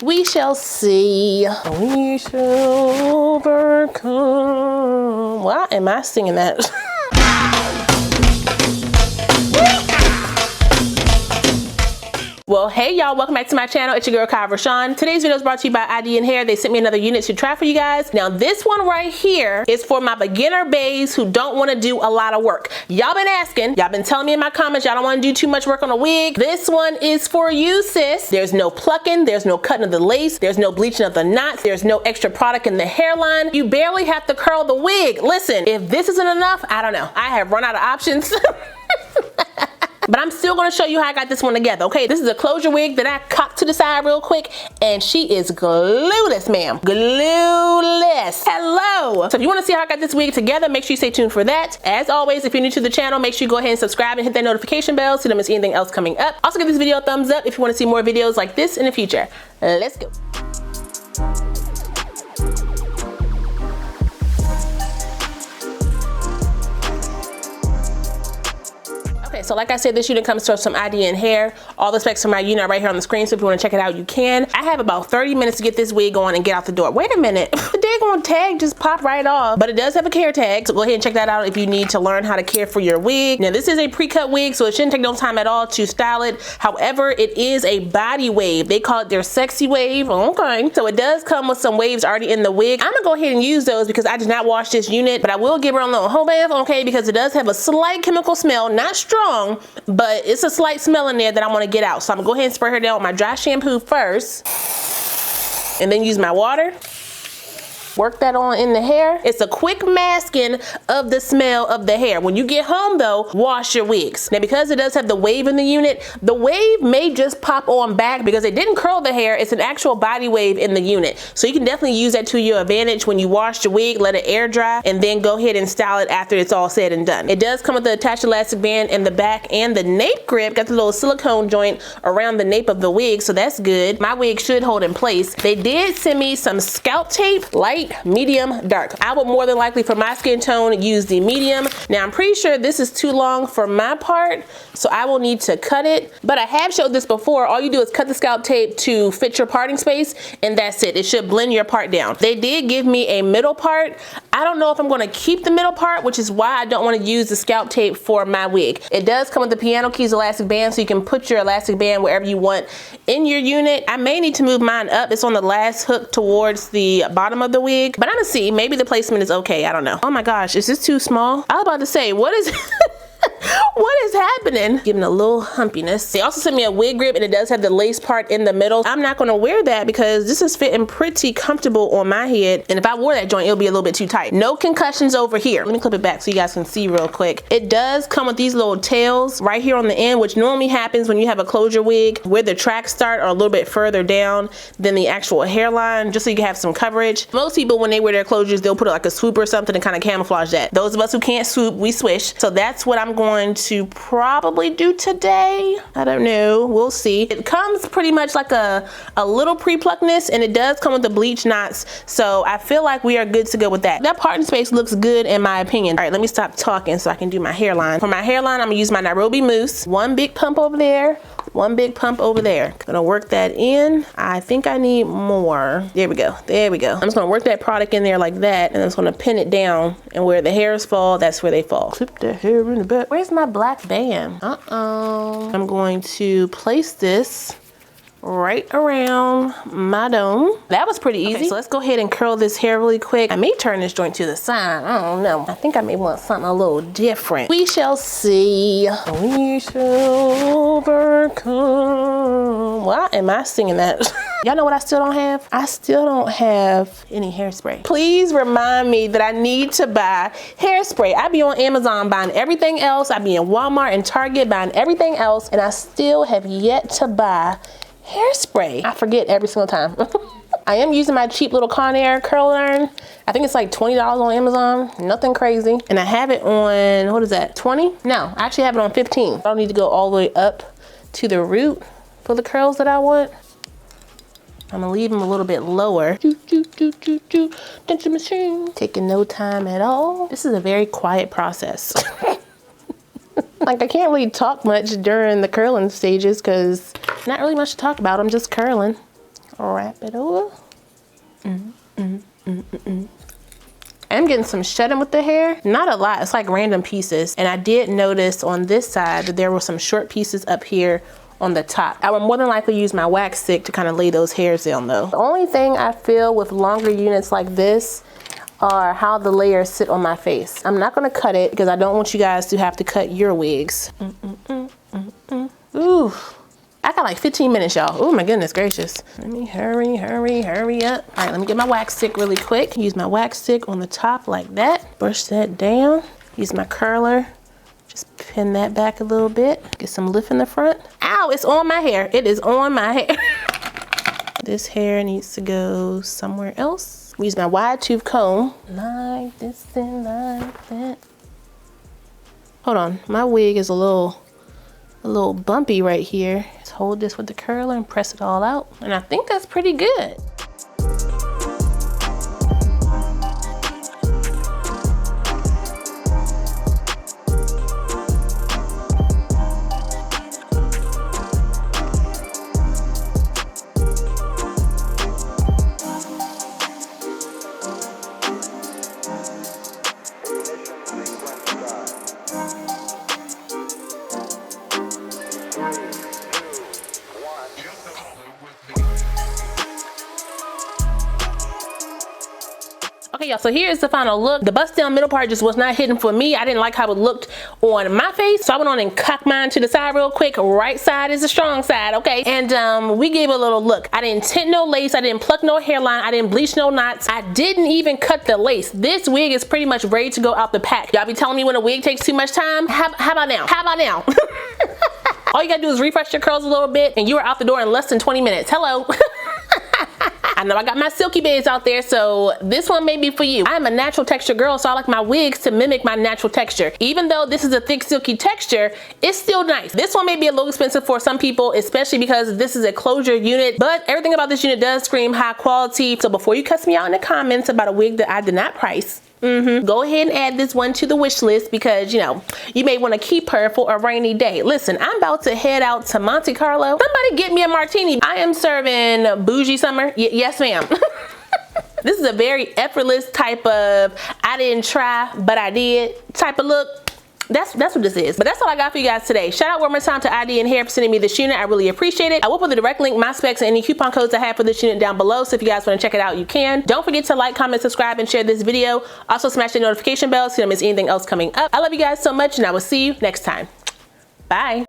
We shall see. We shall overcome. Why am I singing that? Well, hey y'all, welcome back to my channel. It's your girl, RaShon. Today's video is brought to you by IDNHair. They sent me another unit to try for you guys. Now this one right here is for my beginner babes who don't want to do a lot of work. Y'all been asking, y'all been telling me in my comments, y'all don't want to do too much work on a wig. This one is for you, sis. There's no plucking, there's no cutting of the lace, there's no bleaching of the knots, there's no extra product in the hairline. You barely have to curl the wig. Listen, if this isn't enough, I don't know. I have run out of options. But I'm still gonna show you how I got this one together, okay? This is a closure wig that I cocked to the side real quick, and she is glueless, ma'am. Glueless. Hello. So if you wanna see how I got this wig together, make sure you stay tuned for that. As always, if you're new to the channel, make sure you go ahead and subscribe and hit that notification bell so you don't miss anything else coming up. Also give this video a thumbs up if you wanna see more videos like this in the future. Let's go. Okay, so like I said, this unit comes to us from IDNHair. All the specs for my unit are right here on the screen, so if you want to check it out, you can. I have about 30 minutes to get this wig on and get out the door. Wait a minute, the daggone tag just popped right off, but it does have a care tag, so go ahead and check that out if you need to learn how to care for your wig. Now this is a pre-cut wig, so it shouldn't take no time at all to style it. However, it is a body wave. They call it their sexy wave. Okay, so it does come with some waves already in the wig. I'm gonna go ahead and use those because I did not wash this unit, but I will give her a little whole bath, okay, because it does have a slight chemical smell, not strong, but it's a slight smell in there that I want to get out. So I'm gonna go ahead and spray her down with my dry shampoo first and then use my water. Work that on in the hair. It's a quick masking of the smell of the hair. When you get home though, wash your wigs. Now because it does have the wave in the unit, the wave may just pop on back because it didn't curl the hair. It's an actual body wave in the unit. So you can definitely use that to your advantage when you wash your wig, let it air dry, and then go ahead and style it after it's all said and done. It does come with the attached elastic band in the back and the nape grip. Got the little silicone joint around the nape of the wig, so that's good. My wig should hold in place. They did send me some scalp tape, light, medium, dark. I would more than likely for my skin tone use the medium. Now I'm pretty sure this is too long for my part, so I will need to cut it, but I have showed this before. All you do is cut the scalp tape to fit your parting space, and that's it. It should blend your part down. They did give me a middle part. I don't know if I'm gonna keep the middle part, which is why I don't wanna use the scalp tape for my wig. It does come with the piano keys elastic band, so you can put your elastic band wherever you want in your unit. I may need to move mine up. It's on the last hook towards the bottom of the wig, but I'm gonna see. Maybe the placement is okay. I don't know. Oh my gosh, is this too small? I was about to say, what is what is happening? Giving a little humpiness. They also sent me a wig grip, and it does have the lace part in the middle. I'm not gonna wear that because this is fitting pretty comfortable on my head, and if I wore that joint, it'll be a little bit too tight. No concussions over here. Let me clip it back so you guys can see real quick. It does come with these little tails right here on the end, which normally happens when you have a closure wig where the tracks start are a little bit further down than the actual hairline, just so you can have some coverage. Most people, when they wear their closures, they'll put like a swoop or something to kind of camouflage that. Those of us who can't swoop, we swish. So that's what I'm going to probably do today. I don't know, we'll see. It comes pretty much like a little pre-pluckness, and it does come with the bleach knots, so I feel like we are good to go with that. That parting space looks good in my opinion. All right, let me stop talking so I can do my hairline. For my hairline, I'm gonna use my Nairobi mousse. One big pump over there, one big pump over there. Gonna work that in. I think I need more. There we go, there we go. I'm just gonna work that product in there like that, and I'm just gonna pin it down, and where the hairs fall, that's where they fall. Clip the hair in the back. Where's my black band? I'm going to place this right around my dome. That was pretty easy. Okay, so let's go ahead and curl this hair really quick. I may turn this joint to the side. I don't know. I think I may want something a little different. We shall see. We shall overcome. Why am I singing that? Y'all know what I still don't have? I still don't have any hairspray. Please remind me that I need to buy hairspray. I be on Amazon buying everything else. I be in Walmart and Target buying everything else, and I still have yet to buy hairspray. I forget every single time. I am using my cheap little Conair curl iron. I think it's like $20 on Amazon, nothing crazy. And I have it on, what is that, 20? No, I actually have it on 15. I don't need to go all the way up to the root for the curls that I want. I'm gonna leave them a little bit lower. Denture machine. Taking no time at all. This is a very quiet process. Like I can't really talk much during the curling stages because not really much to talk about. I'm just curling. Wrap it over. I'm getting some shedding with the hair. Not a lot, it's like random pieces. And I did notice on this side that there were some short pieces up here on the top. I would more than likely use my wax stick to kind of lay those hairs down though. The only thing I feel with longer units like this are how the layers sit on my face. I'm not gonna cut it because I don't want you guys to have to cut your wigs. Ooh. I got like 15 minutes, y'all. Oh my goodness gracious. Let me hurry up. All right, let me get my wax stick really quick. Use my wax stick on the top like that. Brush that down. Use my curler. Just pin that back a little bit. Get some lift in the front. Ow, it's on my hair. It is on my hair. This hair needs to go somewhere else. Use my wide tooth comb. Like this and like that. Hold on, my wig is a little bumpy right here. Just hold this with the curler and press it all out. And I think that's pretty good. Okay, y'all, so here's the final look. The bust down middle part just was not hidden for me. I didn't like how it looked on my face, so I went on and cocked mine to the side real quick. Right side is the strong side, okay? And we gave a little look. I didn't tint no lace, I didn't pluck no hairline, I didn't bleach no knots, I didn't even cut the lace. This wig is pretty much ready to go out the pack. Y'all be telling me when a wig takes too much time? How about now? How about now? All you gotta do is refresh your curls a little bit and you are out the door in less than 20 minutes. Hello. I know I got my silky babes out there, so this one may be for you. I'm a natural texture girl, so I like my wigs to mimic my natural texture. Even though this is a thick, silky texture, it's still nice. This one may be a little expensive for some people, especially because this is a closure unit, but everything about this unit does scream high quality. So before you cuss me out in the comments about a wig that I did not price, go ahead and add this one to the wish list because, you know, you may want to keep her for a rainy day. Listen, I'm about to head out to Monte Carlo. Somebody get me a martini. I am serving bougie summer. Yes, ma'am. This is a very effortless type of I didn't try, but I did type of look. That's what this is. But that's all I got for you guys today. Shout out one more time to IDNHair for sending me this unit. I really appreciate it. I will put the direct link, my specs, and any coupon codes I have for this unit down below. So if you guys want to check it out, you can. Don't forget to like, comment, subscribe, and share this video. Also smash the notification bell so you don't miss anything else coming up. I love you guys so much, and I will see you next time. Bye.